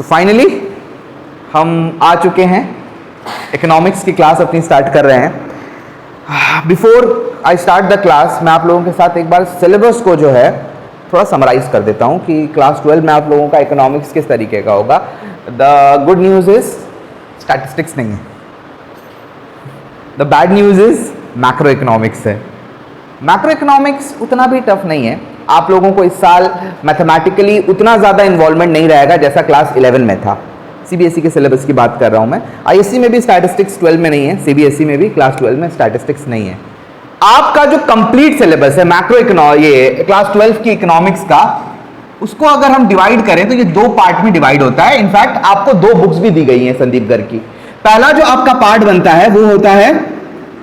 तो फाइनली हम आ चुके हैं, इकोनॉमिक्स की क्लास अपनी स्टार्ट कर रहे हैं। Before I start the class मैं आप लोगों के साथ एक बार सिलेबस को जो है थोड़ा समराइज कर देता हूं कि क्लास 12 में आप लोगों का इकोनॉमिक्स किस तरीके का होगा। The good news is statistics नहीं है, the bad news is macro economics है। मैक्रो इकोनॉमिक्स उतना भी टफ नहीं है, आप लोगों को इस साल मैथमेटिकली उतना ज़्यादा इन्वॉल्वमेंट नहीं रहेगा जैसा क्लास 11 में था। सीबीएसई के सिलेबस की बात कर रहा हूँ मैं, आईएससी में भी स्टैटिस्टिक्स 12 में नहीं है, सीबीएसई में भी क्लास 12 में स्टैटिस्टिक्स नहीं है। आपका जो कंप्लीट सिलेबस है मैक्रो ये क्लास 12 की इकोनॉमिक्स का, उसको अगर हम डिवाइड करें तो ये दो पार्ट में डिवाइड होता है। इनफैक्ट आपको दो बुक्स भी दी गई हैं संदीप गर्ग की। पहला जो आपका पार्ट बनता है वो होता है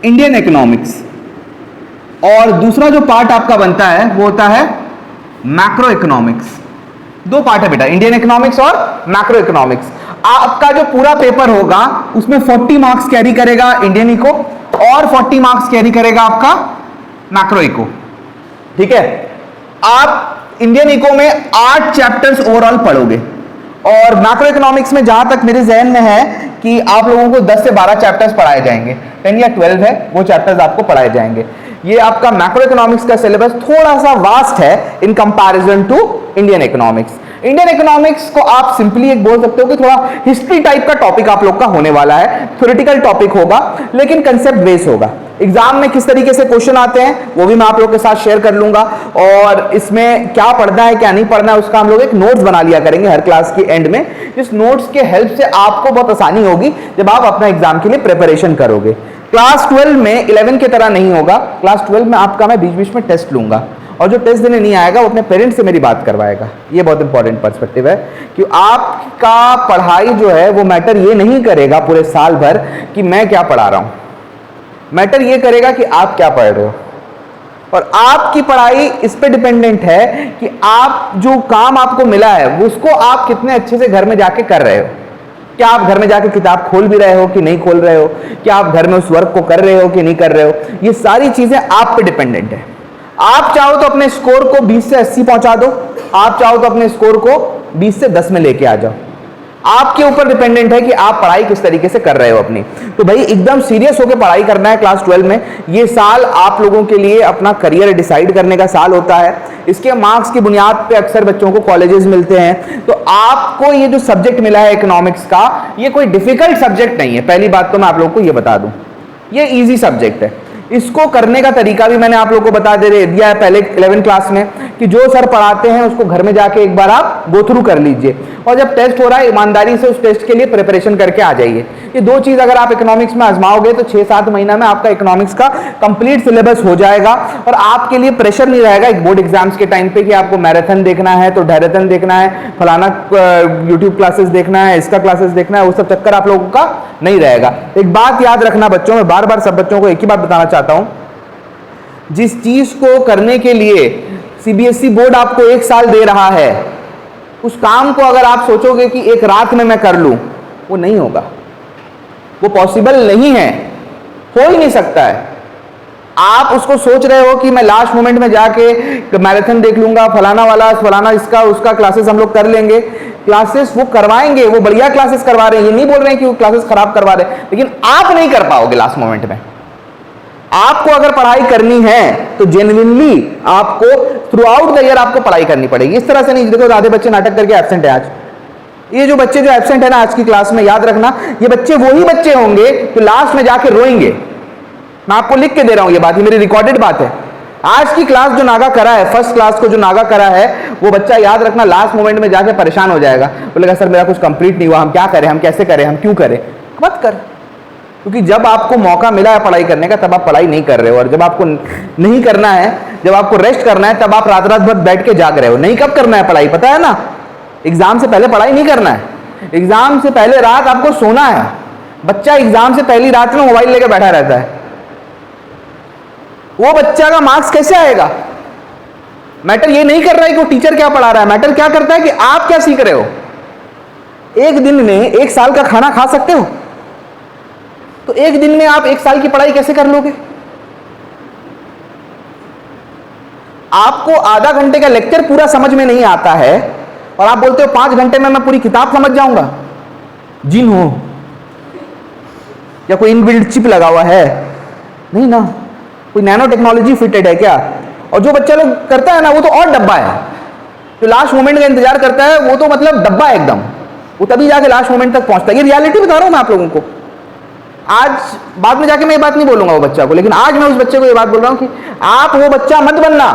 इंडियन इकोनॉमिक्स, और दूसरा जो पार्ट आपका बनता है वो होता है मैक्रो इकोनॉमिक्स। दो पार्ट है बेटा, इंडियन इकोनॉमिक्स और मैक्रो इकोनॉमिक्स। आपका जो पूरा पेपर होगा उसमें 40 मार्क्स कैरी करेगा इंडियन इको और 40 मार्क्स कैरी करेगा आपका मैक्रो इको। ठीक है, आप इंडियन इको में 8 चैप्टर्स ओवरऑल पढ़ोगे और मैक्रो इकोनॉमिक्स में जहां तक मेरे जहन में है कि आप लोगों को 10 से 12 चैप्टर्स पढ़ाए जाएंगे, 10 या 12 है वो चैप्टर्स आपको पढ़ाए जाएंगे। ये आपका मैक्रो इकोनॉमिक्स का सिलेबस थोड़ा सा वास्ट है in comparison to Indian economics. Indian economics को आप सिंपली एक बोल सकते हो कि थोड़ा हिस्ट्री टाइप का टॉपिक आप लोग का होने वाला है, थ्योरेटिकल टॉपिक होगा लेकिन कंसेप्ट बेस होगा। एग्जाम में किस तरीके से क्वेश्चन आते हैं वो भी मैं आप लोग के साथ शेयर कर लूंगा, और इसमें क्या पढ़ना है क्या नहीं पढ़ना है उसका हम लोग एक नोट्स बना लिया करेंगे हर क्लास के एंड में। इस नोट्स के हेल्प से आपको बहुत आसानी होगी जब आप अपना एग्जाम के लिए प्रिपरेशन करोगे। क्लास 12 में 11 की तरह नहीं होगा, क्लास 12 में आपका मैं बीच बीच में टेस्ट लूंगा और जो टेस्ट देने नहीं आएगा वो अपने पेरेंट्स से मेरी बात करवाएगा। ये बहुत इंपॉर्टेंट पर्सपेक्टिव है कि आपका पढ़ाई जो है वो मैटर ये नहीं करेगा पूरे साल भर कि मैं क्या पढ़ा रहा हूं, मैटर ये करेगा कि आप क्या पढ़ रहे हो। और आपकी पढ़ाई इस पे डिपेंडेंट है कि आप जो काम आपको मिला है उसको आप कितने अच्छे से घर में जाके कर रहे हो। क्या आप घर में जाके किताब खोल भी रहे हो कि नहीं खोल रहे हो, क्या आप घर में उस वर्क को कर रहे हो कि नहीं कर रहे हो, ये सारी चीजें आप पे डिपेंडेंट है। आप चाहो तो अपने स्कोर को 20 से 80 पहुंचा दो, आप चाहो तो अपने स्कोर को 20 से 10 में लेके आ जाओ। आपके ऊपर डिपेंडेंट है कि आप पढ़ाई किस तरीके से कर रहे हो अपनी। तो भाई एकदम सीरियस होकर पढ़ाई करना है क्लास 12 में। ये साल आप लोगों के लिए अपना करियर डिसाइड करने का साल होता है। इसके मार्क्स की बुनियाद पे अक्सर बच्चों को कॉलेजेस मिलते हैं। तो आपको ये जो सब्जेक्ट मिला है इकोनॉमिक्स का, ये कोई डिफिकल्ट सब्जेक्ट नहीं है। पहली बात तो मैं आप लोगों को ये बता दूं, ये इजी सब्जेक्ट है। इसको करने का तरीका भी मैंने आप लोगों को बता दिया है पहले 11 क्लास में कि जो सर पढ़ाते हैं उसको घर में जाके एक बार आप गो थ्रू कर लीजिए, और जब टेस्ट हो रहा है ईमानदारी से उस टेस्ट के लिए प्रिपरेशन करके आ जाइए। ये दो चीज अगर आप इकोनॉमिक्स में आजमाओगे तो 6-7 महीना में आपका इकोनॉमिक्स का कंप्लीट सिलेबस हो जाएगा और आपके लिए प्रेशर नहीं रहेगा एक बोर्ड एग्जाम्स के टाइम पे कि आपको मैराथन देखना है तो मैराथन देखना है, फलाना यूट्यूब क्लासेस देखना है, इसका क्लासेस देखना है, वो सब चक्कर आप लोगों का नहीं रहेगा। एक बात याद रखना बच्चों, में बार बार सब बच्चों को एक ही बात बताना चाहता हूं, जिस चीज को करने के लिए सीबीएसई बोर्ड आपको 1 साल दे रहा है, उस काम को अगर आप सोचोगे कि एक रात में मैं कर लूं, वो नहीं होगा, वो पॉसिबल नहीं है, हो ही नहीं सकता है। आप उसको सोच रहे हो कि मैं लास्ट मोमेंट में जाके मैराथन देख लूंगा, फलाना वाला फलाना इसका उसका क्लासेस हम लोग कर लेंगे। क्लासेस वो करवाएंगे, वो बढ़िया क्लासेस करवा रहे हैं, ये नहीं बोल रहे हैं कि वो क्लासेस खराब करवा रहे हैं, लेकिन आप नहीं कर पाओगे लास्ट मोमेंट में। आपको अगर पढ़ाई करनी है तो जेन्युइनली आपको थ्रू आउट द ईयर आपको पढ़ाई करनी पड़ेगी। इस तरह से नहीं, देखो आधे बच्चे नाटक करके एब्सेंट है आज। ये जो बच्चे जो एब्सेंट है ना आज की क्लास में, याद रखना ये बच्चे वही बच्चे होंगे तो लास्ट में जाके रोएंगे। मैं आपको लिख के दे रहा हूं ये बात, ये मेरी रिकॉर्डेड बात है। आज की क्लास जो नागा करा है, फर्स्ट क्लास को जो नागा करा है, वो बच्चा याद रखना लास्ट मोमेंट में जाके परेशान हो जाएगा, बोलेगा सर मेरा कुछ कंप्लीट नहीं हुआ, हम क्या करें, हम कैसे करें, हम क्यों करें। मत कर, क्योंकि जब आपको मौका मिला है पढ़ाई करने का तब आप पढ़ाई नहीं कर रहे हो, और जब आपको नहीं करना है, जब आपको रेस्ट करना है, तब आप रात रात भर बैठ के जाग रहे हो। नहीं कब करना है पढ़ाई पता है ना, एग्जाम से पहले पढ़ाई नहीं करना है, एग्जाम से पहले रात आपको सोना है। बच्चा एग्जाम से पहली रात में मोबाइल लेके बैठा रहता है, वो बच्चा का मार्क्स कैसे आएगा। मैटर ये नहीं कर रहा है कि वो टीचर क्या पढ़ा रहा है, मैटर क्या करता है कि आप क्या सीख रहे हो। एक दिन में 1 साल का खाना खा सकते हो, तो एक दिन में आप 1 साल की पढ़ाई कैसे कर लोगे। आपको आधा घंटे का लेक्चर पूरा समझ में नहीं आता है और आप बोलते हो 5 घंटे में मैं पूरी किताब समझ जाऊंगा। जिन हो या कोई इनबिल्ट चिप लगा हुआ है? नहीं ना, कोई नैनो टेक्नोलॉजी फिटेड है क्या? और जो बच्चा लोग करता है ना वो तो और डब्बा है, जो लास्ट मोमेंट का इंतजार करता है वो तो मतलब डब्बा है एकदम, वो तभी जाके लास्ट मोमेंट तक पहुंचता है। ये रियलिटी बता रहा हूं मैं आप लोगों को। आज बाद में जाके मैं ये बात नहीं बोलूंगा वो बच्चा को, लेकिन आज मैं उस बच्चे को ये बात बोल रहा हूं कि आप वो बच्चा मत बनना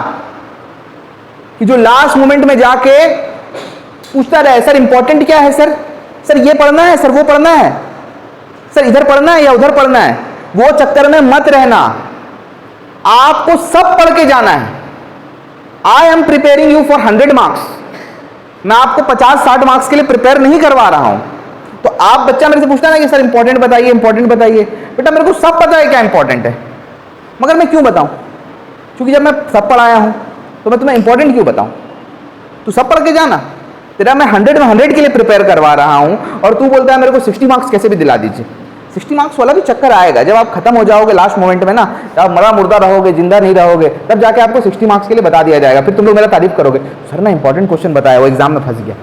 कि जो लास्ट मोमेंट में जाके पूछता रहे, सर इंपॉर्टेंट क्या है, सर ये पढ़ना है, सर वो पढ़ना है, सर इधर पढ़ना है या उधर पढ़ना है। वो चक्कर में मत रहना, आपको सब पढ़ के जाना है। I am preparing you for 100 marks, मैं आपको 50-60 मार्क्स के लिए प्रिपेयर नहीं करवा रहा हूं। तो आप बच्चा मेरे से पूछता है ना कि सर इंपॉर्टेंट बताइए, बेटा मेरे को सब पता है क्या इंपॉर्टेंट है, मगर मैं क्यों बताऊं? क्योंकि जब मैं सब पढ़ाया हूं तो मैं तुम्हें इंपॉर्टेंट क्यों बताऊं? तू सब पढ़ के जाना, तेरा मैं 100 में 100 के लिए प्रिपेयर करवा रहा हूं और तू बोलता है मेरे को 60 मार्क्स कैसे भी दिला दीजिए। 60 मार्क्स वाला भी चक्कर आएगा जब आप खत्म हो जाओगे लास्ट मोमेंट में ना, जब आप मरा मुर्दा रहोगे, जिंदा नहीं रहोगे, तब जाके आपको 60 मार्क्स के लिए बता दिया जाएगा। फिर तुम लोग मेरा तारीफ करोगे, सर ना इंपॉर्टेंट क्वेश्चन बताया, वो एग्जाम में फंस गया।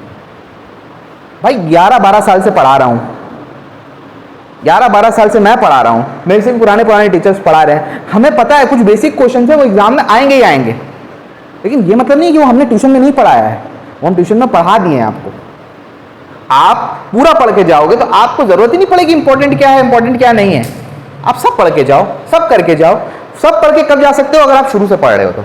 भाई 11-12 साल से पढ़ा रहा हूं, 11-12 साल से मैं पढ़ा रहा हूं, मेरे से भी पुराने टीचर्स पढ़ा रहे हैं, हमें पता है कुछ बेसिक क्वेश्चन है वो एग्जाम में आएंगे ही आएंगे। लेकिन ये मतलब नहीं कि वो हमने ट्यूशन में नहीं पढ़ाया है, वो हम ट्यूशन में पढ़ा दिए हैं आपको। आप पूरा पढ़ के जाओगे तो आपको जरूरत ही नहीं पड़ेगी इंपॉर्टेंट क्या है इंपॉर्टेंट क्या नहीं है। आप सब पढ़ के जाओ, सब करके जाओ। सब पढ़ के कब जा सकते हो? अगर आप शुरू से पढ़ रहे हो तो।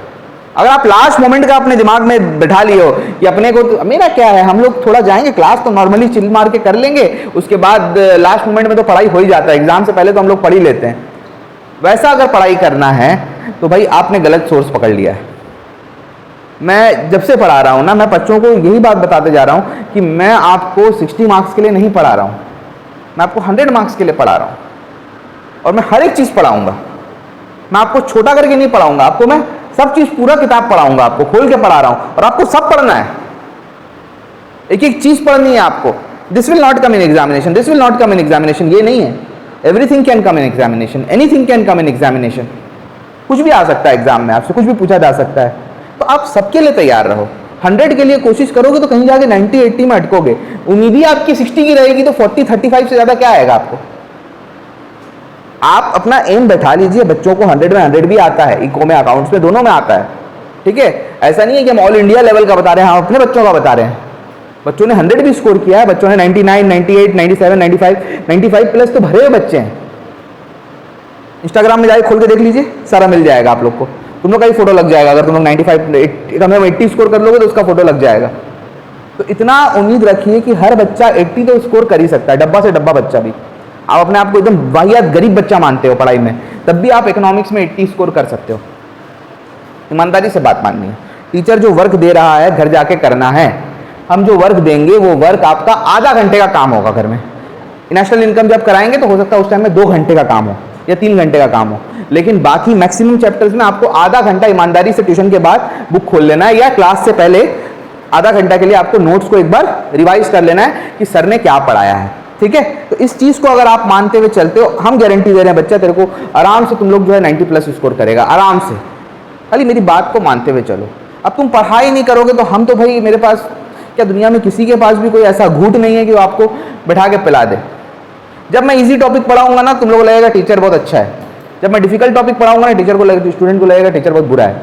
अगर आप लास्ट मोमेंट का अपने दिमाग में बैठा लिए हो कि अपने को तो, मेरा क्या है, हम लोग थोड़ा जाएंगे क्लास तो नॉर्मली चिल मार के कर लेंगे, उसके बाद लास्ट मोमेंट में तो पढ़ाई हो ही जाता है, एग्जाम से पहले तो हम लोग पढ़ ही लेते हैं। वैसा अगर पढ़ाई करना है तो भाई आपने गलत सोर्स पकड़ लिया है। मैं जब से पढ़ा रहा हूं ना, मैं बच्चों को यही बात बताते जा रहा हूं कि मैं आपको 60 मार्क्स के लिए नहीं पढ़ा रहा हूं, मैं आपको 100 मार्क्स के लिए पढ़ा रहा हूं। और मैं हर एक चीज पढ़ाऊंगा, मैं आपको छोटा करके नहीं पढ़ाऊंगा, आपको मैं सब चीज पूरा किताब पढ़ाऊंगा, आपको खोल के पढ़ा रहा हूं। और आपको सब पढ़ना है, एक एक चीज पढ़नी है आपको। This will not come in examination, this will not come in examination, ये नहीं है। Everything can come in examination, anything can come in examination. कुछ भी आ सकता है एग्जाम में, आपसे कुछ भी पूछा जा सकता है। तो आप सबके लिए तैयार रहो। 100 के लिए कोशिश करोगे तो कहीं जाके 90-80 में अटकोगे। उम्मीद ही आपकी 60 की रहेगी तो 40-35 से ज्यादा क्या आएगा आपको? आप अपना एम बैठा लीजिए। बच्चों को 100 में 100 भी आता है, इको में, अकाउंट्स में, दोनों में आता है। ठीक है, ऐसा नहीं है कि हम ऑल इंडिया लेवल का बता रहे हैं, हम अपने बच्चों का बता रहे हैं। बच्चों ने 100 भी स्कोर किया है, बच्चों ने 99, 98, 97, 95 प्लस तो भरे हुए बच्चे हैं। इंस्टाग्राम में जाके खोल के देख लीजिए, सारा मिल जाएगा आप लोग को। तुम लोग का ही फोटो लग जाएगा, अगर तुम लोग 80 स्कोर कर लोगे तो उसका फोटो लग जाएगा। तो इतना उम्मीद रखिए कि हर बच्चा 80 तो स्कोर कर ही सकता है, डब्बा से डब्बा बच्चा भी। आप अपने आप को एकदम वाहियात गरीब बच्चा मानते हो पढ़ाई में, तब भी आप इकोनॉमिक्स में 80 स्कोर कर सकते हो। ईमानदारी से बात माननी है। टीचर जो वर्क दे रहा है घर जाके करना है। हम जो वर्क देंगे वो वर्क आपका आधा घंटे का काम होगा घर में। नेशनल इनकम जब कराएंगे तो हो सकता है उस टाइम में 2 घंटे का काम हो या 3 घंटे का काम हो, लेकिन बाकी मैक्सिमम चैप्टर्स में आपको आधा घंटा ईमानदारी से ट्यूशन के बाद बुक खोल लेना है, या क्लास से पहले आधा घंटा के लिए आपको नोट्स को एक बार रिवाइज कर लेना है कि सर ने क्या पढ़ाया है। ठीक है, तो इस चीज को अगर आप मानते हुए चलते हो, हम गारंटी दे रहे हैं बच्चा तेरे को आराम से तुम लोग जो है 90 प्लस स्कोर करेगा आराम से। खाली मेरी बात को मानते हुए चलो। अब तुम पढ़ाई नहीं करोगे तो हम तो भाई, मेरे पास क्या दुनिया में किसी के पास भी कोई ऐसा घूट नहीं है कि वो आपको बैठा के पिला दे। जब मैं इजी टॉपिक पढ़ाऊंगा ना, तुम लोग को लगेगा टीचर बहुत अच्छा है। जब मैं डिफिकल्ट टॉपिक पढ़ाऊंगा ना, टीचर को लगेगा, स्टूडेंट को लगेगा टीचर बहुत बुरा है।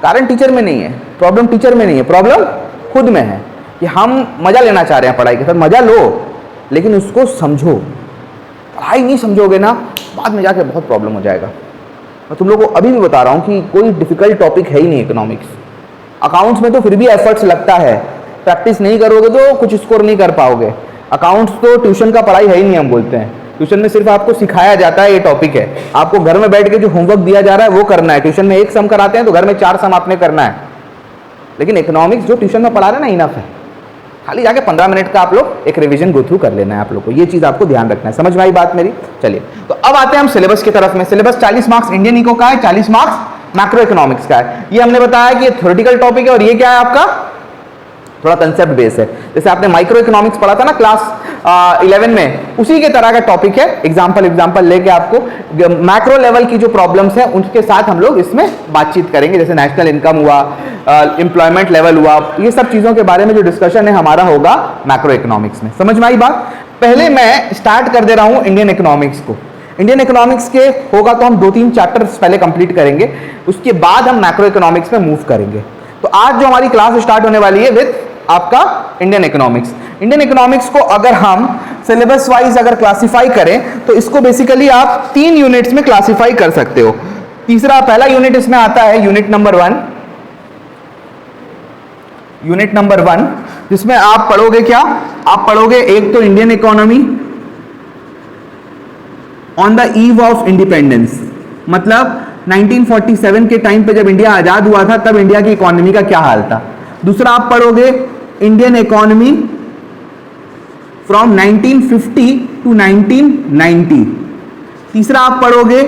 कारण टीचर में नहीं है, प्रॉब्लम टीचर में नहीं है, प्रॉब्लम खुद में है कि हम मजा लेना चाह रहे हैं पढ़ाई के साथ। मजा लो, लेकिन उसको समझो। पढ़ाई नहीं समझोगे ना, बाद में जाके बहुत प्रॉब्लम हो जाएगा। मैं तुम लोग को अभी भी बता रहा हूँ कि कोई डिफिकल्ट टॉपिक है ही नहीं इकोनॉमिक्स। अकाउंट्स में तो फिर भी एफर्ट्स लगता है, प्रैक्टिस नहीं करोगे तो कुछ स्कोर नहीं कर पाओगे। अकाउंट्स तो ट्यूशन का पढ़ाई है ही नहीं, हम बोलते हैं। ट्यूशन में सिर्फ आपको सिखाया जाता है, ये टॉपिक है। आपको घर में बैठ के जो होमवर्क दिया जा रहा है वो करना है। ट्यूशन में 1 सम कराते हैं तो घर में 4 सम आपने करना है। लेकिन इकोनॉमिक्स जो ट्यूशन में पढ़ा रहे हैं ना, इनफ है। खाली जाके 15 मिनट का आप लोग एक रिवीजन गो थ्रू कर लेना है आप लोग को। ये चीज आपको ध्यान रखना है। समझ में आई बात मेरी? चलिए, तो अब आते हैं हम सिलेबस की तरफ में। सिलेबस 40 मार्क्स इंडियन इको का है, 40 मार्क्स मैक्रो इकोनॉमिक्स का है। ये हमने बताया कि ये थ्योरेटिकल टॉपिक है और ये क्या है आपका थोड़ा कंसेप्ट बेस है। जैसे आपने माइक्रो इकोनॉमिक्स पढ़ा था ना क्लास 11 में उसी के तरह का टॉपिक है, एग्जाम्पल लेके आपको मैक्रो लेवल की जो प्रॉब्लम्स है उनके साथ हम लोग इसमें बातचीत करेंगे, जैसे नेशनल इनकम हुआ, एम्प्लॉयमेंट लेवल हुआ, ये सब चीजों के बारे में जो डिस्कशन है हमारा होगा मैक्रो इकोनॉमिक्स में। समझ में आई बात? पहले मैं स्टार्ट कर दे रहा हूं इंडियन इकोनॉमिक्स को। इंडियन इकोनॉमिक्स के होगा तो हम 2-3 चैप्टर्स पहले कंप्लीट करेंगे, उसके बाद हम मैक्रो इकोनॉमिक्स में मूव करेंगे। तो आज जो हमारी क्लास स्टार्ट होने वाली है विद आपका इंडियन इकोनॉमिक्स। इंडियन इकोनॉमिक्स को अगर हम सिलेबस वाइज अगर क्लासिफाई करें तो इसको बेसिकली आप 3 यूनिट्स में क्लासिफाई कर सकते हो। पहला यूनिट इसमें आता है यूनिट नंबर 1, जिसमें आप पढ़ोगे क्या? आप पढ़ोगे एक तो Indian economy on the eve of independence, मतलब 1947 के टाइम पे जब इंडिया आजाद हुआ था तब इंडिया की इकोनॉमी का क्या हाल था। दूसरा आप पढ़ोगे इंडियन इकोनॉमी फ्रॉम 1950 टू 1990। तीसरा आप पढ़ोगे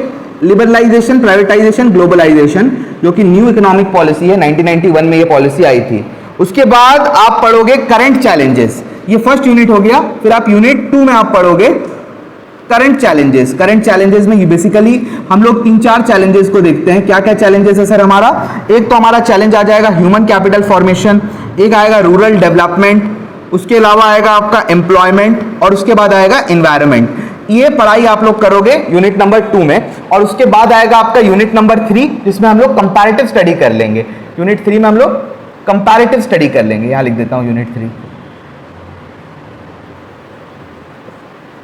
लिबरलाइजेशन, प्राइवेटाइजेशन, ग्लोबलाइजेशन, जो कि न्यू इकोनॉमिक पॉलिसी है, 1991 में ये पॉलिसी आई थी। उसके बाद आप पढ़ोगे करंट चैलेंजेस, ये फर्स्ट यूनिट हो गया। फिर आप यूनिट 2 में आप पढ़ोगे करंट चैलेंजेस में बेसिकली हम लोग 3-4 चैलेंजेस को देखते हैं। क्या क्या चैलेंजेस है सर हमारा? एक तो हमारा चैलेंज आ जाएगा ह्यूमन कैपिटल फॉर्मेशन, एक आएगा रूरल डेवलपमेंट, उसके अलावा आएगा आपका एम्प्लॉयमेंट, और उसके बाद आएगा एनवायरनमेंट। ये पढ़ाई आप लोग करोगे यूनिट नंबर 2 में। और उसके बाद आएगा आपका यूनिट नंबर 3, जिसमें हम लोग कंपैरेटिव स्टडी कर लेंगे। यूनिट 3 में हम लोग कंपैरेटिव स्टडी कर लेंगे। यहां लिख देता हूं यूनिट 3।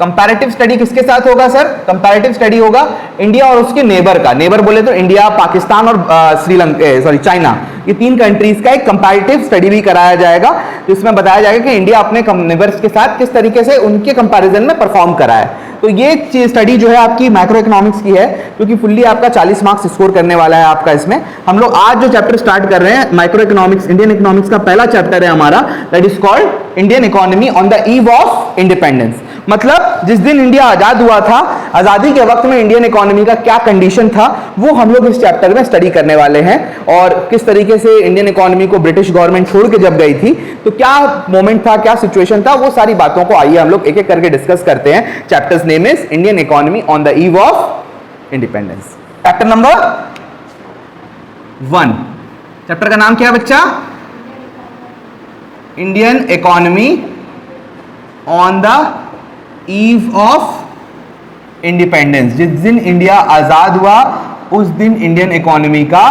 कंपैरेटिव स्टडी किसके साथ होगा सर? कंपैरेटिव स्टडी होगा इंडिया और उसके नेबर का। नेबर बोले तो इंडिया, पाकिस्तान और चाइना, ये 3 कंट्रीज का एक कंपैरेटिव स्टडी भी कराया जाएगा, जिसमें बताया जाएगा कि इंडिया अपने नेबर्स के साथ किस तरीके से उनके कंपैरिजन में परफॉर्म करा है। तो ये स्टडी जो है आपकी मैक्रो इकोनॉमिक्स की है, क्योंकि फुल्ली आपका 40 मार्क्स स्कोर करने वाला है आपका इसमें। हम लोग आज जो चैप्टर स्टार्ट कर रहे हैं माइक्रो इकोनॉमिक्स, इंडियन इकोनॉमिक्स का पहला चैप्टर है हमारा, that is called Indian economy on the eve of independence. मतलब जिस दिन इंडिया आजाद हुआ था, आजादी के वक्त में इंडियन इकोनॉमी का क्या कंडीशन था, वो हम लोग इस चैप्टर में स्टडी करने वाले हैं। और किस तरीके से इंडियन इकोनॉमी को ब्रिटिश गवर्नमेंट छोड़ के जब गई थी तो क्या मोमेंट था, क्या सिचुएशन था, वो सारी बातों को आइए हम लोग एक एक करके डिस्कस करते हैं। Chapters name is Indian economy on the eve of independence. Chapter number 1, chapter का नाम क्या है बच्चा? Indian economy on the eve of independence. जिस दिन इंडिया आजाद हुआ उस दिन इंडियन इकोनॉमी का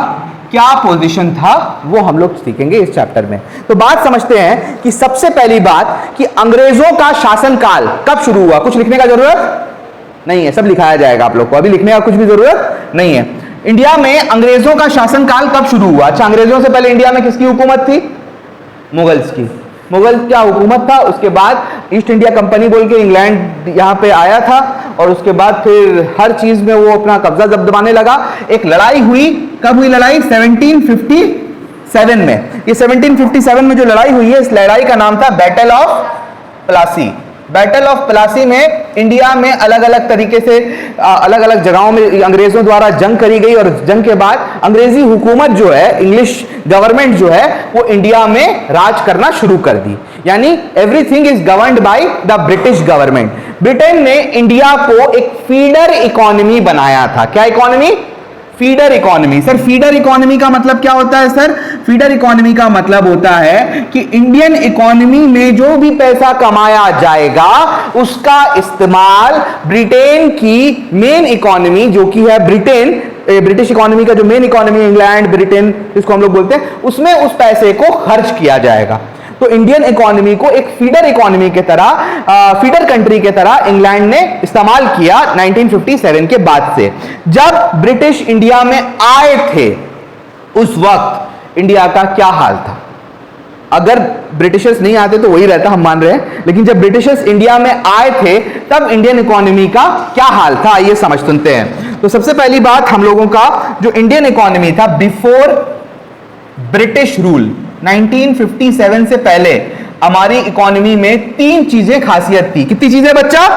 क्या पोजीशन था वो हम लोग सीखेंगे इस चैप्टर में। तो बात समझते हैं कि सबसे पहली बात कि अंग्रेजों का शासनकाल कब शुरू हुआ। कुछ लिखने का जरूरत नहीं है, सब लिखाया जाएगा आप लोग को, अभी लिखने का कुछ भी जरूरत नहीं है। इंडिया में अंग्रेजों का शासनकाल कब शुरू हुआ? अच्छा, अंग्रेजों से पहले इंडिया में किसकी हुकूमत थी? मुगल्स की। मुगल क्या हुकूमत था। उसके बाद ईस्ट इंडिया कंपनी बोल के इंग्लैंड यहाँ पे आया था, और उसके बाद फिर हर चीज में वो अपना कब्जा जमाने लगा। एक लड़ाई हुई, कब हुई लड़ाई? 1757 में। ये 1757 में जो लड़ाई हुई है, इस लड़ाई का नाम था battle of Plassey. Battle of Plassey में इंडिया में अलग अलग तरीके से अलग अलग जगहों में अंग्रेजों द्वारा जंग करी गई, और जंग के बाद अंग्रेजी हुकूमत जो है, इंग्लिश गवर्नमेंट जो है, वो इंडिया में राज करना शुरू कर दी। यानी everything is governed by the British government. Britain ने इंडिया को एक फीडर इकोनॉमी बनाया था। क्या economy? Feeder economy. Sir feeder economy का मतलब क्या होता है सर? फीडर इकोनॉमी का मतलब होता है कि इंडियन इकोनॉमी में जो भी पैसा कमाया जाएगा उसका इस्तेमाल ब्रिटेन की मेन इकोनॉमी, जो कि है ब्रिटेन, ब्रिटिश इकोनॉमी का जो मेन इकोनॉमी इंग्लैंड, ब्रिटेन जिसको हम लोग बोलते हैं, उसमें उस पैसे को खर्च किया जाएगा। तो इंडियन इकोनॉमी को एक फीडर इकोनॉमी के तरह, फीडर कंट्री के तरह इंग्लैंड ने इस्तेमाल किया 1957 के बाद से। जब ब्रिटिश इंडिया में आए थे उस वक्त इंडिया का क्या हाल था? अगर ब्रिटिशर्स नहीं आते तो वही रहता, हम मान रहे हैं, लेकिन जब ब्रिटिशर्स इंडिया में आए थे तब इंडियन इकोनॉमी का क्या हाल था, आइए समझ सुनते हैं। तो सबसे पहली बात, हम लोगों का जो इंडियन इकोनॉमी था बिफोर ब्रिटिश रूल 1957 से पहले, हमारी इकोनॉमी में 3 चीजें खासियत थी। कितनी चीजें बच्चा?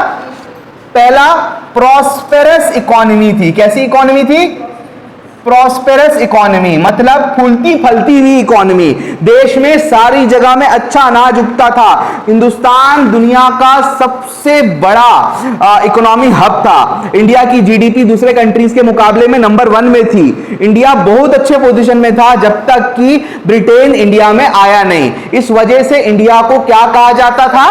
पहला, प्रॉस्पेरस इकोनॉमी थी। कैसी इकोनॉमी थी? प्रॉस्पेरस इकोनॉमी मतलब फूलती फलती हुई इकोनॉमी, देश में सारी जगह में अच्छा अनाज उगता था। हिंदुस्तान दुनिया का सबसे बड़ा इकोनॉमी हब था। इंडिया की जीडीपी दूसरे कंट्रीज के मुकाबले में नंबर 1 में थी। इंडिया बहुत अच्छे पोजीशन में था जब तक कि ब्रिटेन इंडिया में आया नहीं। इस वजह से इंडिया को क्या कहा जाता था?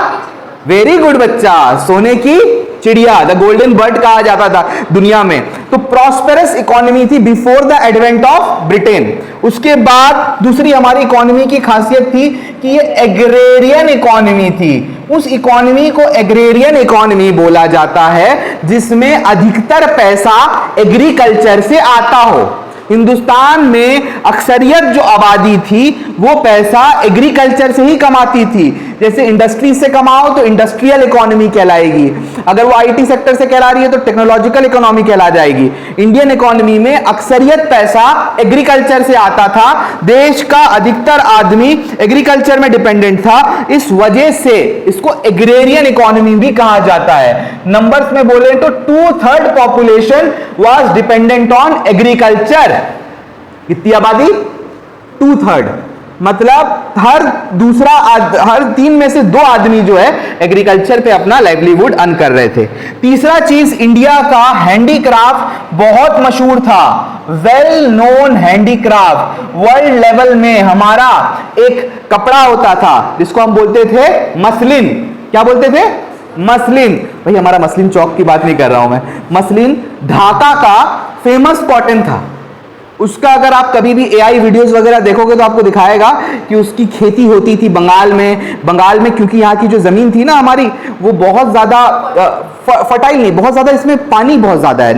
वेरी गुड बच्चा, सोने की चिड़िया, द गोल्डन बर्ड कहा जाता था दुनिया में। तो प्रॉस्पेरस इकोनॉमी थी before the advent of Britain. उसके बाद दूसरी हमारी इकोनॉमी की खासियत थी कि ये एग्रेरियन इकोनॉमी थी। उस इकोनॉमी को एग्रेरियन इकोनॉमी बोला जाता है जिसमें अधिकतर पैसा एग्रीकल्चर से आता हो। हिंदुस्तान में अक्सरियत जो आबादी थी वो पैसा एग्रीकल्चर से ही कमाती थी। जैसे इंडस्ट्री से कमाओ तो इंडस्ट्रियल इकोनॉमी कहलाएगी, अगर वो आईटी सेक्टर से कहला रही है तो टेक्नोलॉजिकल इकोनॉमी कहला जाएगी। इंडियन इकोनॉमी में अक्सरियत पैसा एग्रीकल्चर से आता था, देश का अधिकतर आदमी एग्रीकल्चर में डिपेंडेंट था। इस वजह से इसको एग्रेरियन इकोनॉमी भी कहा जाता है। नंबर्स में बोले तो 2/3 population was dependent on agriculture. कितनी आबादी? 2/3, मतलब हर 3 में से 2 आदमी जो है एग्रीकल्चर पे अपना लाइवलीहुड अर्न कर रहे थे। तीसरा चीज, इंडिया का हैंडीक्राफ्ट बहुत मशहूर था, well known handicraft. World level में हमारा एक कपड़ा होता था जिसको हम बोलते थे मसलिन। क्या बोलते थे? मसलिन। भाई हमारा मसलिन चौक की बात नहीं कर रहा हूं मैं, मसलिन ढाका का फेमस कॉटन था। उसका अगर आप कभी भी एआई वीडियोस वगैरह देखोगे तो आपको दिखाएगा कि उसकी खेती होती थी बंगाल में क्योंकि यहाँ की जो जमीन थी ना हमारी वो बहुत ज्यादा फर्टाइल नहीं, बहुत ज्यादा इसमें पानी बहुत ज्यादा है,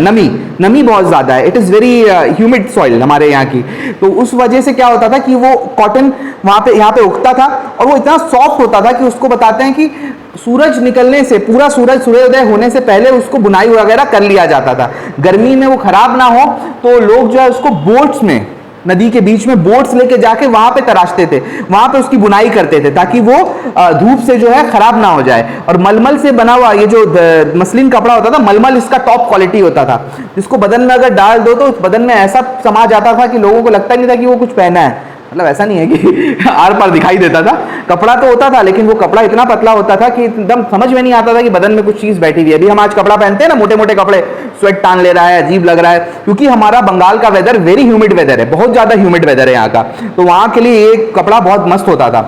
नमी बहुत ज्यादा है। It is very humid soil हमारे यहाँ की। तो उस वजह से क्या होता था कि वो कॉटन यहाँ पे उगता था और वो इतना सॉफ्ट होता था कि उसको बताते हैं कि सूरज निकलने से, पूरा सूर्योदय होने से पहले उसको बुनाई वगैरह कर लिया जाता था। गर्मी में वो खराब ना हो तो लोग जो है उसको बोट्स में, नदी के बीच में बोट्स लेके जाके वहां पे तराशते थे, वहां पे उसकी बुनाई करते थे ताकि वो धूप से जो है खराब ना हो जाए। और मलमल से बना हुआ ये जो मसलिन कपड़ा होता था, मलमल इसका टॉप क्वालिटी होता था, जिसको बदन में अगर डाल दो तो बदन में ऐसा समा जाता था कि लोगों को लगता ही नहीं था कि वो कुछ पहना है। मतलब ऐसा नहीं है कि आर पार दिखाई देता था, कपड़ा तो होता था लेकिन वो कपड़ा इतना पतला होता था कि एकदम समझ में नहीं आता था कि बदन में कुछ चीज बैठी हुई है। अभी हम आज कपड़ा पहनते हैं ना, मोटे मोटे कपड़े, स्वेट टान ले रहा है, अजीब लग रहा है, क्योंकि हमारा बंगाल का वेदर वेरी ह्यूमिड वेदर है, बहुत ज्यादा ह्यूमिड वेदर है यहाँ का। तो वहां के लिए ये कपड़ा बहुत मस्त होता था।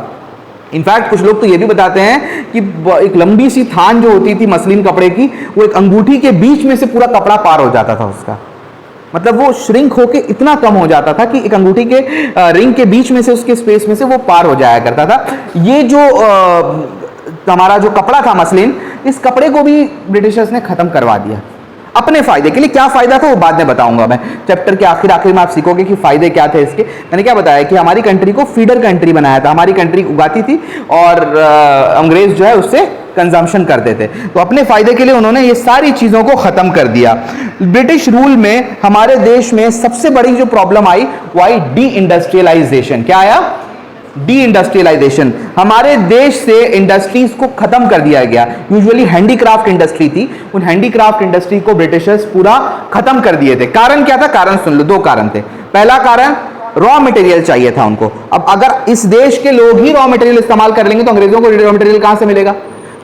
इनफैक्ट कुछ लोग तो ये भी बताते हैं कि एक लंबी सी थान जो होती थी मसलिन कपड़े की, वो एक अंगूठी के बीच में से पूरा कपड़ा पार हो जाता था उसका। मतलब वो श्रिंक होके इतना कम हो जाता था कि एक अंगूठी के रिंग के बीच में से, उसके स्पेस में से वो पार हो जाया करता था। ये जो हमारा जो कपड़ा था मसलिन, इस कपड़े को भी ब्रिटिशर्स ने खत्म करवा दिया अपने फायदे के लिए। क्या फायदा था वो बाद में बताऊंगा मैं, चैप्टर के आखिर में आप सीखोगे कि फायदे क्या थे इसके। मैंने क्या बताया कि हमारी कंट्री को फीडर कंट्री बनाया था, हमारी कंट्री उगाती थी और अंग्रेज जो है उससे कंजम्पशन करते थे। तो अपने फायदे के लिए उन्होंने ये सारी चीजों को खत्म कर दिया। ब्रिटिश रूल में हमारे देश में सबसे बड़ी जो प्रॉब्लम आई वो आई डी इंडस्ट्रियलाइजेशन। क्या आया? Deindustrialisation. हमारे देश से इंडस्ट्रीज को खत्म कर दिया गया। यूजुअली हैंडीक्राफ्ट इंडस्ट्री थी, उन हैंडीक्राफ्ट इंडस्ट्री को ब्रिटिशर्स पूरा खत्म कर दिए थे। कारण क्या था? कारण सुन लो, 2 कारण थे। पहला कारण, रॉ मटेरियल चाहिए था उनको। अब अगर इस देश के लोग ही रॉ मटेरियल इस्तेमाल कर लेंगे तो अंग्रेजों को रॉ मटेरियल कहां से मिलेगा?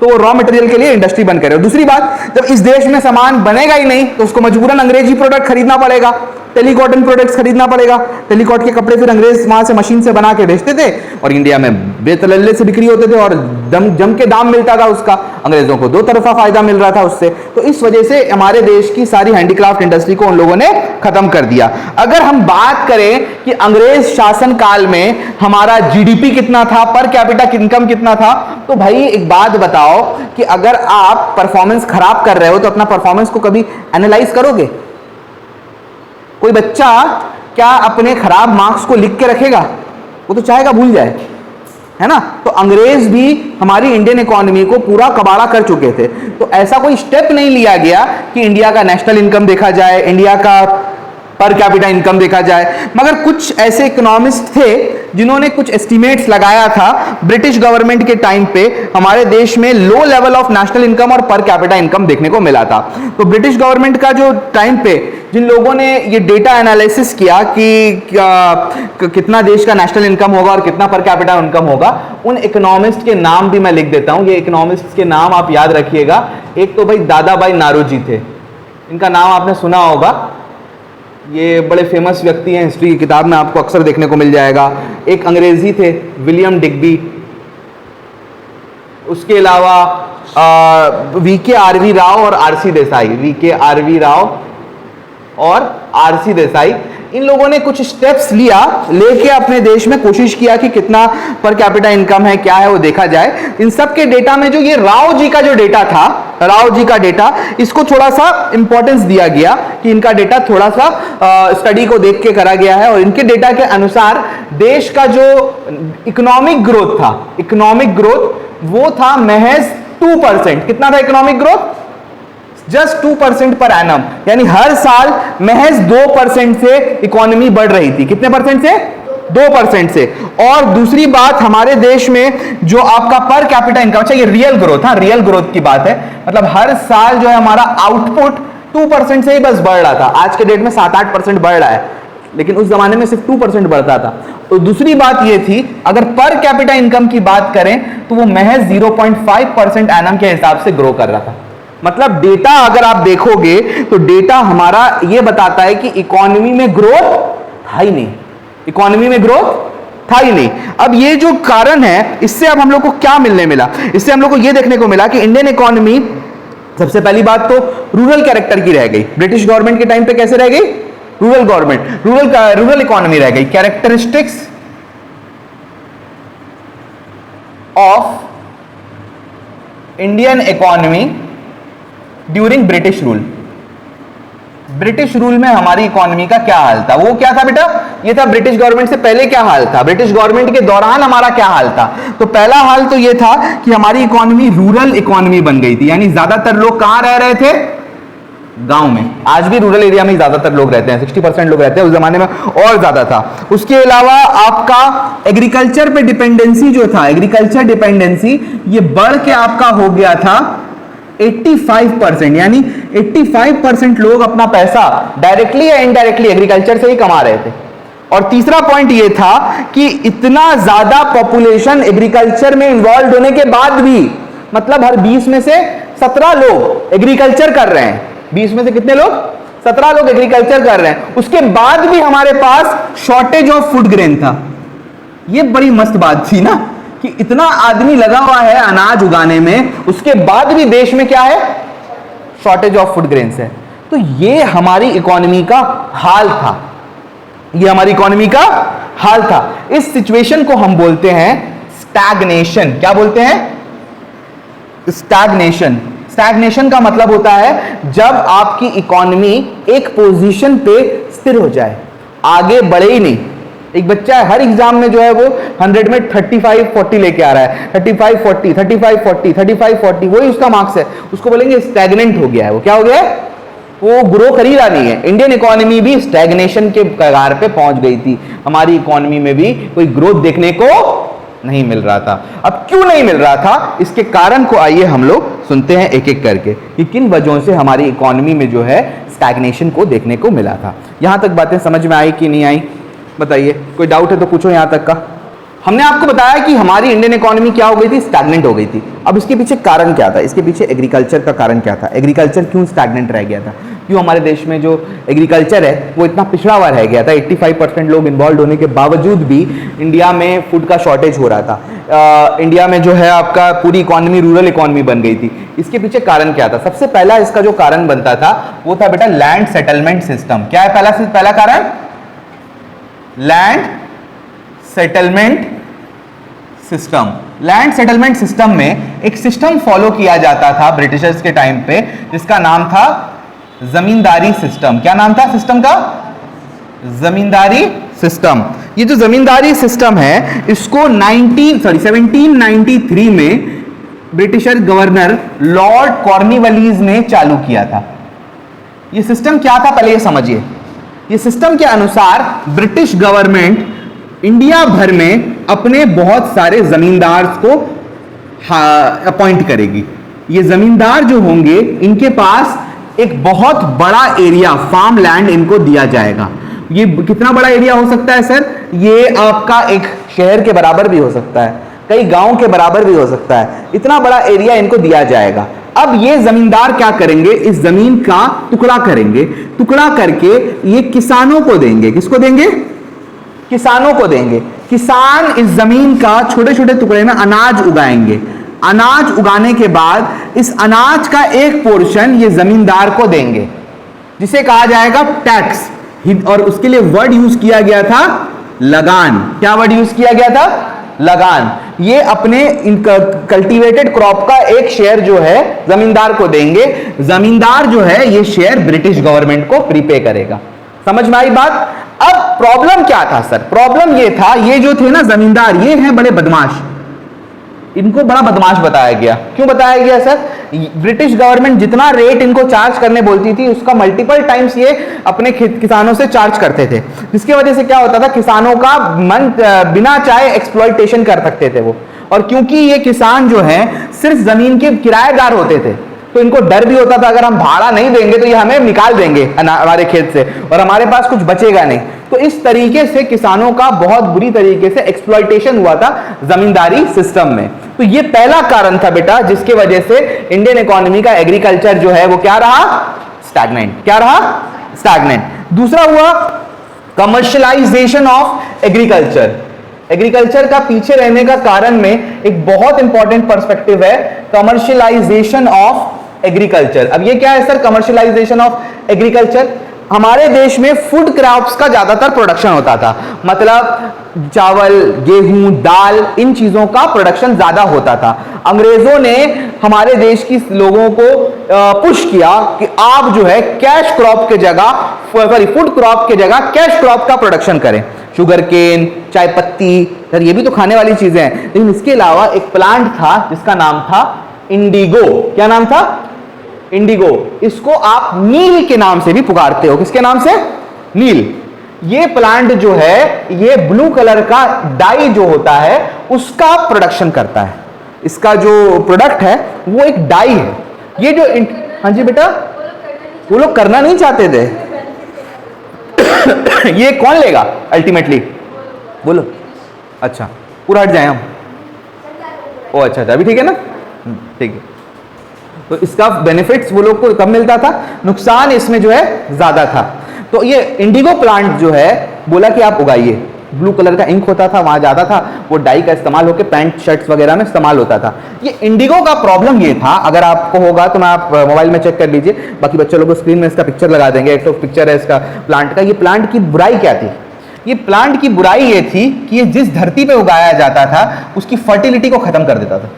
तो वो रॉ मटेरियल के लिए इंडस्ट्री बंद करे। दूसरी बात, जब इस देश में सामान बनेगा ही नहीं तो उसको मजबूरन अंग्रेजी प्रोडक्ट खरीदना पड़ेगा, टेलीकॉटन प्रोडक्ट्स खरीदना पड़ेगा। टेलीकॉट के कपड़े फिर अंग्रेज वहां से मशीन से बना के भेजते थे और इंडिया में बेतलल्ले से बिक्री होते थे और जम के दाम मिलता था उसका। अंग्रेजों को 2 तरफा फायदा मिल रहा था उससे। तो इस वजह से हमारे देश की सारी हैंडीक्राफ्ट इंडस्ट्री को उन लोगों ने खत्म कर दिया। अगर हम बात करें कि अंग्रेज शासन काल में हमारा जीडीपी कितना था, पर कैपिटा इनकम कितना था, तो भाई एक बात बताओ कि अगर आप परफॉर्मेंस खराब कर रहे हो तो अपना परफॉर्मेंस को कभी एनालाइज करोगे? कोई बच्चा क्या अपने खराब मार्क्स को लिख के रखेगा? वो तो चाहेगा भूल जाए, है ना। तो अंग्रेज भी हमारी इंडियन इकोनॉमी को पूरा कबाड़ा कर चुके थे। तो ऐसा कोई स्टेप नहीं लिया गया कि इंडिया का नेशनल इनकम देखा जाए, इंडिया का पर कैपिटा इनकम देखा जाए। मगर कुछ ऐसे इकोनॉमिस्ट थे जिन्होंने कुछ एस्टिमेट्स लगाया था ब्रिटिश गवर्नमेंट के टाइम पे हमारे देश में low level of national income और पर कैपिटा इनकम देखने को मिला था। तो ब्रिटिश गवर्नमेंट का जो टाइम पे जिन लोगों ने ये डेटा एनालिसिस किया कि कितना देश का नेशनल इनकम होगा और कितना पर कैपिटा इनकम होगा, उन इकोनॉमिस्ट के नाम भी मैं लिख देता हूं। ये इकोनॉमिस्ट के नाम आप याद रखिएगा। एक तो भाई दादा भाई नारोजी थे, इनका नाम आपने सुना होगा, ये बड़े फेमस व्यक्ति हैं, हिस्ट्री की किताब में आपको अक्सर देखने को मिल जाएगा। एक अंग्रेजी थे विलियम डिग्बी, उसके अलावा वीके आरवी राव और RC Desai, VK RV Rao और आरसी देसाई, इन लोगों ने कुछ स्टेप्स लेके अपने देश में कोशिश किया कि कितना पर कैपिटा इनकम है, क्या है वो देखा जाए। इन सब के डेटा में जो ये राव जी का जो डेटा था, राव जी का डेटा, इसको थोड़ा सा इंपॉर्टेंस दिया गया कि इनका डेटा थोड़ा सा स्टडी को देख के करा गया है। और इनके डेटा के अनुसार देश का जो इकोनॉमिक ग्रोथ था, इकोनॉमिक ग्रोथ वो था महज 2%। कितना था economic growth? Just 2% per annum, यानी हर साल महज 2% से इकोनॉमी बढ़ रही थी। कितने परसेंट से? 2% से। और दूसरी बात, हमारे देश में जो आपका पर कैपिटा इनकम, अच्छा ये रियल ग्रोथ, हाँ रियल ग्रोथ की बात है, मतलब हर साल जो है हमारा आउटपुट 2% से ही बस बढ़ रहा था। आज के डेट में 7-8% बढ़ रहा है, लेकिन उस जमाने में सिर्फ 2% बढ़ता था। तो दूसरी बात ये थी, अगर पर कैपिटा इनकम की बात करें तो वो महज 0.5% एनम के हिसाब से ग्रो कर रहा था। मतलब डेटा अगर आप देखोगे तो डेटा हमारा ये बताता है कि इकोनॉमी में ग्रोथ था ही नहीं, इकोनॉमी में ग्रोथ था ही नहीं। अब ये जो कारण है, इससे अब हम लोग को क्या मिलने मिला? इससे हम लोग को ये देखने को मिला कि इंडियन इकोनॉमी, सबसे पहली बात तो रूरल कैरेक्टर की रह गई। ब्रिटिश गवर्नमेंट के टाइम पे कैसे रह गई? रूरल गवर्नमेंट, रूरल इकोनॉमी रह गई। Characteristics of Indian economy during British rule. British rule में हमारी इकोनॉमी का क्या हाल था? वो क्या था बेटा? ये था ब्रिटिश गवर्नमेंट से पहले क्या हाल था, ब्रिटिश गवर्नमेंट के दौरान हमारा क्या हाल था। तो पहला हाल तो ये था कि हमारी इकोनॉमी रूरल इकोनॉमी बन गई थी, यानी ज्यादातर लोग कहां रह रहे थे? गांव में। आज भी रूरल एरिया में ज्यादातर लोग रहते हैं, 60% लोग रहते हैं, उस जमाने में और ज्यादा था। उसके अलावा आपका एग्रीकल्चर पे डिपेंडेंसी जो था, एग्रीकल्चर डिपेंडेंसी, ये बढ़ के आपका हो गया था 85%, यानी 85% लोग अपना पैसा डायरेक्टली या इनडायरेक्टली एग्रीकल्चर से ही कमा रहे थे। और तीसरा पॉइंट ये था कि इतना ज्यादा पॉपुलेशन एग्रीकल्चर में इन्वॉल्व होने के बाद भी, मतलब हर 20 में से 17 लोग एग्रीकल्चर कर रहे हैं। 20 में से कितने लोग? 17 लोग एग्रीकल्चर कर रहे हैं। उसके बाद भी हमारे पास शॉर्टेज ऑफ फूड ग्रेन था। यह बड़ी मस्त बात थी ना, कि इतना आदमी लगा हुआ है अनाज उगाने में, उसके बाद भी देश में क्या है? शॉर्टेज ऑफ फूड ग्रेन्स है। तो ये हमारी इकोनॉमी का हाल था, ये हमारी इकोनॉमी का हाल था। इस सिचुएशन को हम बोलते हैं स्टैग्नेशन। क्या बोलते हैं? स्टैग्नेशन। स्टैग्नेशन का मतलब होता है जब आपकी इकोनॉमी एक पोजीशन पे स्थिर हो जाए, आगे बढ़े ही नहीं। एक बच्चा है, हर एग्जाम में जो है वो 100 में 35-40 लेके आ रहा है, 35-40, 35-40, 35-40, वही उसका मार्क्स है। उसको बोलेंगे स्टैग्नेंट हो गया है। वो क्या हो गया है? वो ग्रो कर ही रहा नहीं है। इंडियन इकोनॉमी भी स्टैग्नेशन के कगार पे पहुंच गई थी। हमारी इकोनॉमी में भी कोई ग्रोथ देखने को नहीं मिल रहा था। अब क्यों नहीं मिल रहा था, इसके कारण को आइए हम लोग सुनते हैं एक एक करके कि किन वजहों से हमारी इकोनॉमी में जो है स्टैग्नेशन को देखने को मिला था। यहां तक बातें समझ में आई कि नहीं आई? बताइए, कोई डाउट है तो पूछो यहां तक का। हमने आपको बताया कि हमारी इंडियन इकोनॉमी क्या हो गई थी? स्टैग्नेंट हो गई थी। अब इसके पीछे कारण क्या था? इसके पीछे एग्रीकल्चर का कारण क्या था? एग्रीकल्चर क्यों स्टैग्नेंट रह गया था? क्यों हमारे देश में जो एग्रीकल्चर है वो इतना पिछड़ा हुआ रह गया था? 85% लोग इन्वॉल्व होने के बावजूद भी इंडिया में फूड का शॉर्टेज हो रहा था। इंडिया में जो है आपका पूरी इकोनॉमी रूरल इकोनॉमी बन गई थी। इसके पीछे कारण क्या था? सबसे पहला इसका जो कारण बनता था वो था बेटा लैंड सेटलमेंट सिस्टम। क्या है पहला कारण? Land settlement system. Land settlement system में एक सिस्टम फॉलो किया जाता था ब्रिटिशर्स के टाइम पे, जिसका नाम था जमींदारी सिस्टम। क्या नाम था सिस्टम का? जमींदारी सिस्टम। ये जो जमींदारी सिस्टम है इसको 1793 में ब्रिटिशर गवर्नर लॉर्ड कॉर्नवालिस ने चालू किया था। ये सिस्टम क्या था पहले ये समझिए। ये सिस्टम के अनुसार ब्रिटिश गवर्नमेंट इंडिया भर में अपने बहुत सारे जमींदार को अपॉइंट करेगी। ये जमींदार जो होंगे इनके पास एक बहुत बड़ा एरिया फार्म लैंड इनको दिया जाएगा। ये कितना बड़ा एरिया हो सकता है सर? ये आपका एक शहर के बराबर भी हो सकता है, कई गांव के बराबर भी हो सकता है। इतना बड़ा एरिया इनको दिया जाएगा। अब ये जमींदार क्या करेंगे? इस जमीन का टुकड़ा करेंगे, टुकड़ा करके ये किसानों को देंगे। किसको देंगे? किसानों को देंगे। किसान इस जमीन का छोटे छोटे टुकड़े में अनाज उगाएंगे। अनाज उगाने के बाद इस अनाज का एक पोर्शन ये जमींदार को देंगे, जिसे कहा जाएगा टैक्स। और उसके लिए वर्ड यूज किया गया था लगान। क्या वर्ड यूज किया गया था? लगान। ये अपने कल्टीवेटेड क्रॉप का एक शेयर जो है जमींदार को देंगे। जमींदार जो है ये शेयर ब्रिटिश गवर्नमेंट को प्रीपे करेगा। समझ में आई बात? अब प्रॉब्लम क्या था सर? प्रॉब्लम ये था, ये जो थे ना जमींदार, ये हैं बड़े बदमाश। इनको बड़ा बदमाश बताया गया। क्यों बताया गया सर? ब्रिटिश गवर्नमेंट जितना रेट इनको चार्ज करने बोलती थी उसका मल्टीपल टाइम्स ये अपने किसानों से चार्ज करते थे, जिसकी वजह से क्या होता था, किसानों का मन बिना चाहे एक्सप्लॉइटेशन कर सकते थे वो। और क्योंकि ये किसान जो है सिर्फ जमीन के किराएदार होते थे, तो इनको डर भी होता था अगर हम भाड़ा नहीं देंगे तो ये हमें निकाल देंगे हमारे खेत से और हमारे पास कुछ बचेगा नहीं। तो इस तरीके से किसानों का बहुत बुरी तरीके से एक्सप्लॉइटेशन हुआ था जमींदारी सिस्टम में। तो ये पहला कारण था बेटा, जिसके वजह से इंडियन इकोनॉमी का एग्रीकल्चर जो है वो क्या रहा? स्टैग्नेंट। क्या रहा? स्टैग्नेंट। दूसरा हुआ कमर्शियलाइजेशन ऑफ एग्रीकल्चर। एग्रीकल्चर का पीछे रहने का कारण में एक बहुत इंपॉर्टेंट पर्सपेक्टिव है, कमर्शियलाइजेशन ऑफ एग्रीकल्चर। अब ये क्या है सर कमर्शियलाइजेशन ऑफ एग्रीकल्चर? हमारे देश में फूड क्रॉप्स का ज्यादातर प्रोडक्शन होता था, मतलब चावल, गेहूं, दाल, इन चीजों का प्रोडक्शन ज्यादा होता था। अंग्रेजों ने हमारे देश की लोगों को पुश किया कि आप जो है कैश क्रॉप के जगह, सॉरी फूड क्रॉप के जगह कैश क्रॉप का प्रोडक्शन करें। शुगर केन, चाय पत्ती, सर ये भी तो खाने वाली चीजें हैं। लेकिन इसके अलावा एक प्लांट था जिसका नाम था इंडिगो। क्या नाम था? इंडिगो। इसको आप नील के नाम से भी पुकारते हो। किसके नाम से? नील। ये प्लांट जो है ये ब्लू कलर का डाई जो होता है उसका प्रोडक्शन करता है। इसका जो प्रोडक्ट है वो एक डाई है। ये जो हाँ जी बेटा, वो लोग करना नहीं चाहते थे। ये कौन लेगा अल्टीमेटली? बोलो। अच्छा पूरा हट जाए हम? ओ अच्छा अभी ठीक है ना? ठीक है। तो इसका बेनिफिट्स वो लोग को कम मिलता था, नुकसान इसमें जो है ज्यादा था। तो ये इंडिगो प्लांट जो है बोला कि आप उगाइए। ब्लू कलर का इंक होता था वहां ज्यादा था, वो डाई का इस्तेमाल होकर पैंट शर्ट्स वगैरह में इस्तेमाल होता था। ये इंडिगो का प्रॉब्लम ये था, अगर आपको होगा तो मैं आप मोबाइल में चेक कर लीजिए, बाकी बच्चे लोग स्क्रीन में इसका पिक्चर लगा देंगे। एक तो पिक्चर है इसका प्लांट का। ये प्लांट की बुराई क्या थी? ये प्लांट की बुराई ये थी कि ये जिस धरती पे उगाया जाता था उसकी फर्टिलिटी को खत्म कर देता था।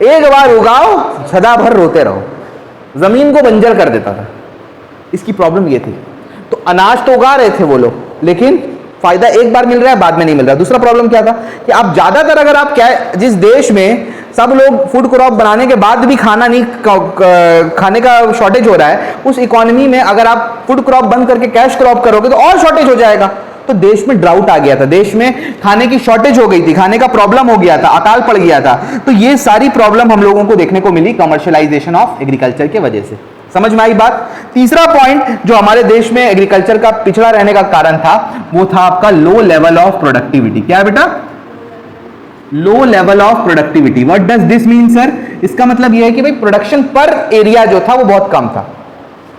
एक बार उगाओ सदा भर रोते रहो, जमीन को बंजर कर देता था। इसकी प्रॉब्लम ये थी। तो अनाज तो उगा रहे थे वो लोग, लेकिन फायदा एक बार मिल रहा है, बाद में नहीं मिल रहा। दूसरा प्रॉब्लम क्या था कि आप ज्यादातर अगर आप क्या, जिस देश में सब लोग फूड क्रॉप बनाने के बाद भी खाने का शॉर्टेज हो रहा है, उस इकोनॉमी में अगर आप फूड क्रॉप बंद करके कैश क्रॉप करोगे तो और शॉर्टेज हो जाएगा। तो देश में ड्राउट आ गया था, देश में खाने की शॉर्टेज हो गई थी, खाने का प्रॉब्लम हो गया था, अकाल पड़ गया था। तो ये सारी प्रॉब्लम हम लोगों को देखने को मिली कमर्शियलाइजेशन ऑफ एग्रीकल्चर की वजह से। समझ में आई बात? तीसरा पॉइंट जो हमारे देश में एग्रीकल्चर का पिछड़ा रहने का कारण था वो था आपका लो लेवल ऑफ प्रोडक्टिविटी। क्या है बेटा? Low level of productivity. What does this mean sir? इसका मतलब यह है कि भाई प्रोडक्शन पर एरिया जो था वो बहुत कम था।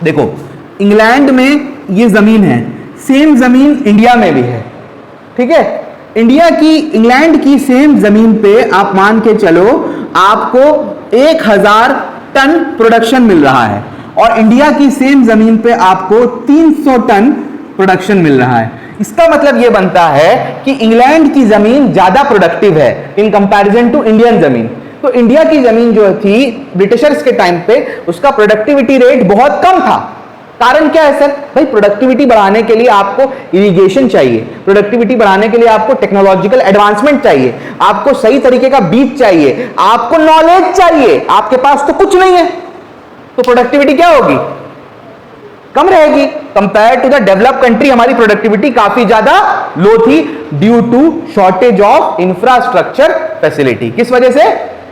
देखो इंग्लैंड में ये जमीन है, सेम जमीन इंडिया में भी है, ठीक है? इंग्लैंड की सेम जमीन पे आप मान के चलो आपको 1000 टन प्रोडक्शन मिल रहा है और इंडिया की सेम जमीन पे आपको 300 टन प्रोडक्शन मिल रहा है। इसका मतलब यह बनता है कि इंग्लैंड की जमीन ज्यादा प्रोडक्टिव है इन कंपैरिजन टू इंडियन जमीन। तो इंडिया की जमीन जो थी ब्रिटिशर्स के टाइम पे उसका प्रोडक्टिविटी रेट बहुत कम था। कारण क्या है सर? भाई प्रोडक्टिविटी बढ़ाने के लिए आपको इरिगेशन चाहिए, प्रोडक्टिविटी बढ़ाने के लिए आपको टेक्नोलॉजिकल एडवांसमेंट चाहिए, आपको सही तरीके का बीज चाहिए, आपको नॉलेज चाहिए। आपके पास तो कुछ नहीं है, तो प्रोडक्टिविटी क्या होगी? कम रहेगी। तो compare to the developed country हमारी प्रोडक्टिविटी काफी ज्यादा लो थी due to shortage of infrastructure facility. किस वजह से?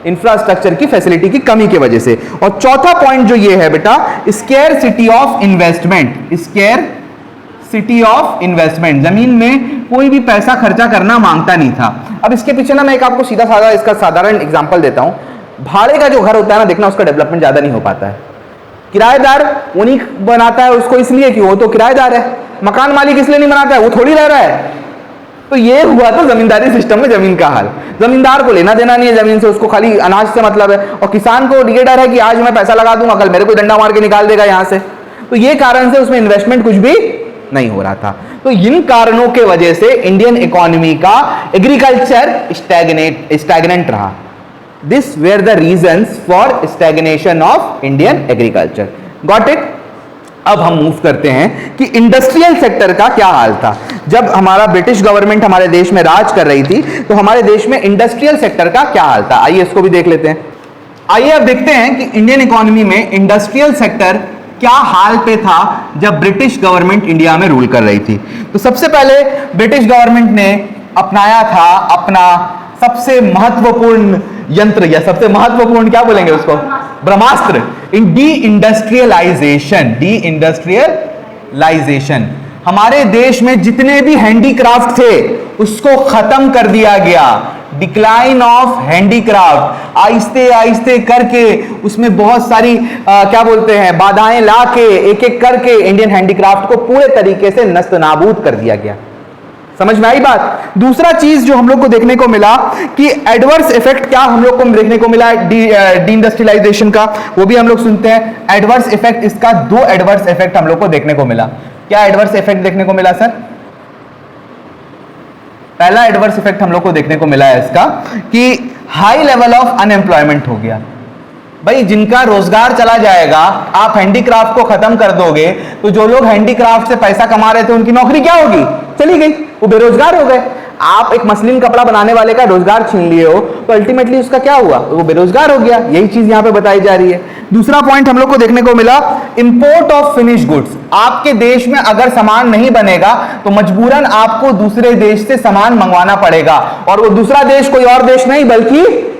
इंफ्रास्ट्रक्चर की फैसिलिटी की कमी की वजह से। और चौथा पॉइंट जो ये है बेटा, scarcity of investment. Scarcity of investment, जमीन में कोई भी पैसा खर्चा करना मांगता नहीं था। अब इसके पीछे ना मैं एक आपको सीधा साधा इसका साधारण एग्जांपल देता हूं। भाड़े का जो घर होता है ना, देखना उसका डेवलपमेंट ज्यादा नहीं हो पाता है। किराएदार उन्हीं बनाता है उसको, इसलिए कि वो तो किराएदार है। मकान मालिक इसलिए नहीं बनाता है, वो थोड़ी रह रहा है। तो ये हुआ तो जमींदारी सिस्टम में जमीन का हाल। जमींदार को लेना देना नहीं है जमीन से, उसको खाली अनाज से मतलब है। और किसान को ये डर है कि आज मैं पैसा लगा दूंगा, कल मेरे को डंडा मार के निकाल देगा यहां से। तो ये कारण से उसमें इन्वेस्टमेंट कुछ भी नहीं हो रहा था। तो इन कारणों के वजह से इंडियन इकोनॉमी का एग्रीकल्चर स्टैग्नेंट रहा। This were the reasons for stagnation of Indian agriculture. Got it? अब हम मूव करते हैं कि इंडस्ट्रियल सेक्टर का क्या हाल था। जब हमारा ब्रिटिश गवर्नमेंट हमारे देश में राज कर रही थी तो हमारे देश में इंडस्ट्रियल सेक्टर का क्या हाल था। आइए इसको भी देख लेते हैं। आइए अब देखते हैं कि इंडियन इकोनॉमी में इंडस्ट्रियल सेक्टर क्या हाल पे था जब ब्रिटिश गवर्नमेंट इंडिया में रूल कर रही थी। तो सबसे पहले ब्रिटिश गवर्नमेंट ने अपनाया था अपना सबसे महत्वपूर्ण यंत्र, या सबसे महत्वपूर्ण क्या बोलेंगे उसको, ब्रह्मास्त्र, इन डी इंडस्ट्रियलाइजेशन। हमारे देश में जितने भी हैंडीक्राफ्ट थे उसको खत्म कर दिया गया। डिक्लाइन ऑफ हैंडीक्राफ्ट, आहिस्ते आहिस्ते करके उसमें बहुत सारी क्या बोलते हैं बाधाएं लाके एक एक करके इंडियन हैंडीक्राफ्ट को पूरे तरीके से नस्तनाबूद कर दिया गया। समझ में आई बात? दूसरा चीज जो हम लोग को देखने को मिला कि एडवर्स इफेक्ट क्या हम लोग को देखने को मिला डी इंडस्ट्रियलाइजेशन का, वो भी हम लोग सुनते हैं। एडवर्स इफेक्ट, इसका दो एडवर्स इफेक्ट हम लोग को देखने को मिला। क्या एडवर्स इफेक्ट देखने को मिला सर? पहला एडवर्स इफेक्ट हम लोग को देखने को मिला है इसका कि हाई लेवल ऑफ अनएम्प्लॉयमेंट हो गया। भाई जिनका रोजगार चला जाएगा, आप हैंडीक्राफ्ट को खत्म कर दोगे तो जो लोग हैंडीक्राफ्ट से पैसा कमा रहे थे उनकी नौकरी क्या होगी? चली गई, वो बेरोजगार हो गए। आप एक मसलिन कपड़ा बनाने वाले का रोजगार छीन लिए हो तो अल्टीमेटली उसका क्या हुआ? वो बेरोजगार हो गया। यही चीज यहां पे बताई जा रही है। दूसरा पॉइंट हम लोग को देखने को मिला, इंपोर्ट ऑफ फिनिश गुड्स। आपके देश में अगर सामान नहीं बनेगा तो मजबूरन आपको दूसरे देश से सामान मंगवाना पड़ेगा, और वो दूसरा देश कोई और देश नहीं बल्कि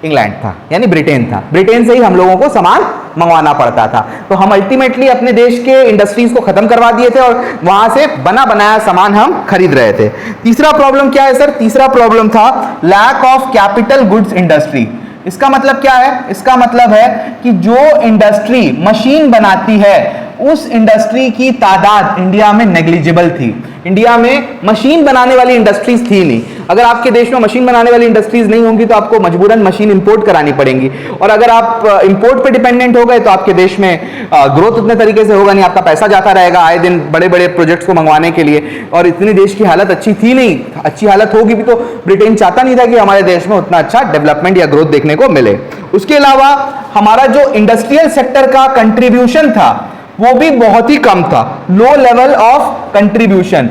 इंग्लैंड था, यानी ब्रिटेन था। ब्रिटेन से ही हम लोगों को सामान मंगवाना पड़ता था। तो हम अल्टीमेटली अपने देश के इंडस्ट्रीज को खत्म करवा दिए थे और वहां से बना बनाया सामान हम खरीद रहे थे। तीसरा प्रॉब्लम क्या है सर? तीसरा प्रॉब्लम था lack of capital goods industry. इसका मतलब क्या है? इसका मतलब है कि जो इंडस्ट्री मशीन बनाती है उस इंडस्ट्री की तादाद इंडिया में नेग्लिजिबल थी। इंडिया में मशीन बनाने वाली इंडस्ट्रीज थी नहीं। अगर आपके देश में मशीन बनाने वाली इंडस्ट्रीज नहीं होंगी तो आपको मजबूरन मशीन इंपोर्ट करानी पड़ेंगी, और अगर आप इंपोर्ट पे डिपेंडेंट हो गए तो आपके देश में ग्रोथ उतने तरीके से होगा नहीं। आपका पैसा जाता रहेगा आए दिन बड़े बड़े प्रोजेक्ट्स को मंगवाने के लिए, और इतनी देश की हालत अच्छी थी नहीं। अच्छी हालत होगी भी तो ब्रिटेन चाहता नहीं था कि हमारे देश में उतना अच्छा डेवलपमेंट या ग्रोथ देखने को मिले। उसके अलावा हमारा जो इंडस्ट्रियल सेक्टर का कंट्रीब्यूशन था वो भी बहुत ही कम था, लो लेवल ऑफ कंट्रीब्यूशन।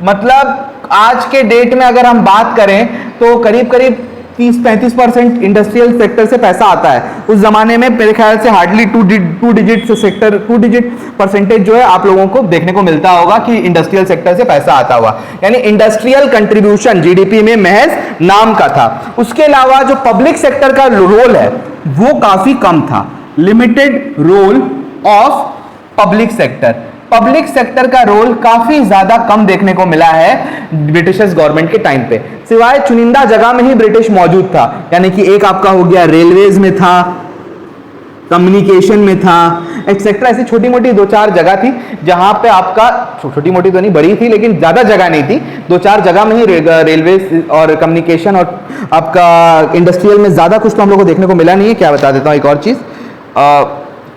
मतलब आज के डेट में अगर हम बात करें तो करीब करीब 30-35% इंडस्ट्रियल सेक्टर से पैसा आता है। उस जमाने में मेरे ख्याल से हार्डली टू डिजिट परसेंटेज जो है आप लोगों को देखने को मिलता होगा कि इंडस्ट्रियल सेक्टर से पैसा आता हुआ, यानी इंडस्ट्रियल कंट्रीब्यूशन जीडीपी में महज नाम का था। उसके अलावा जो पब्लिक सेक्टर का रोल है वो काफी कम था, limited role of public sector. Public sector का रोल काफी ज्यादा कम देखने को मिला है ब्रिटिशर्स गवर्नमेंट के टाइम पे, सिवाय चुनिंदा जगह में ही ब्रिटिश मौजूद था। यानी कि एक आपका हो गया रेलवेज में था, कम्युनिकेशन में था, एक्सेट्रा। ऐसी छोटी मोटी 2-4 जगह थी जहां पे आपका, छोटी मोटी तो नहीं बड़ी थी लेकिन ज्यादा जगह नहीं थी, 2-4 जगह में ही रेलवे और कम्युनिकेशन और आपका इंडस्ट्रियल में ज्यादा कुछ तो हम लोग को देखने को मिला नहीं है। क्या बता देता हूं एक और चीज,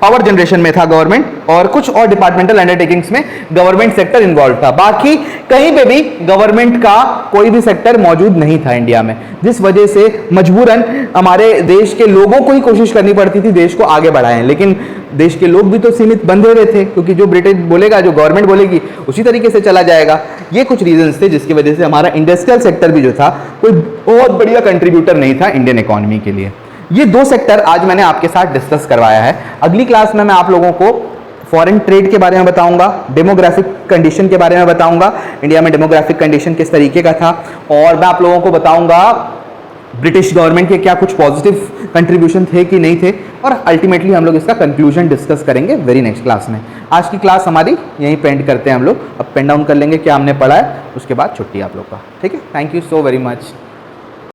पावर जनरेशन में था गवर्नमेंट, और कुछ और डिपार्टमेंटल अंडरटेकिंग्स में गवर्नमेंट सेक्टर इन्वॉल्व था। बाकी कहीं पे भी गवर्नमेंट का कोई भी सेक्टर मौजूद नहीं था इंडिया में, जिस वजह से मजबूरन हमारे देश के लोगों को ही कोशिश करनी पड़ती थी देश को आगे बढ़ाएं। लेकिन देश के लोग भी तो सीमित बंधे हुए थे, क्योंकि जो ब्रिटेन बोलेगा, जो गवर्नमेंट बोलेगी उसी तरीके से चला जाएगा। ये कुछ रीजंस थे जिसकी वजह से हमारा इंडस्ट्रियल सेक्टर भी जो था कोई बहुत बढ़िया कंट्रीब्यूटर नहीं था इंडियन इकोनॉमी के लिए। ये 2 सेक्टर आज मैंने आपके साथ डिस्कस करवाया है। अगली क्लास में मैं आप लोगों को फॉरेन ट्रेड के बारे में बताऊंगा, डेमोग्राफिक कंडीशन के बारे में बताऊंगा, इंडिया में डेमोग्राफिक कंडीशन किस तरीके का था, और मैं आप लोगों को बताऊंगा ब्रिटिश गवर्नमेंट के क्या कुछ पॉजिटिव कंट्रीब्यूशन थे कि नहीं थे, और अल्टीमेटली हम लोग इसका कंक्लूजन डिस्कस करेंगे वेरी नेक्स्ट क्लास में। आज की क्लास हमारी यहीं पेंड करते हैं हम लोग, अब पेन डाउन कर लेंगे क्या हमने पढ़ा है, उसके बाद छुट्टी आप लोग का, ठीक है। Thank you so very much.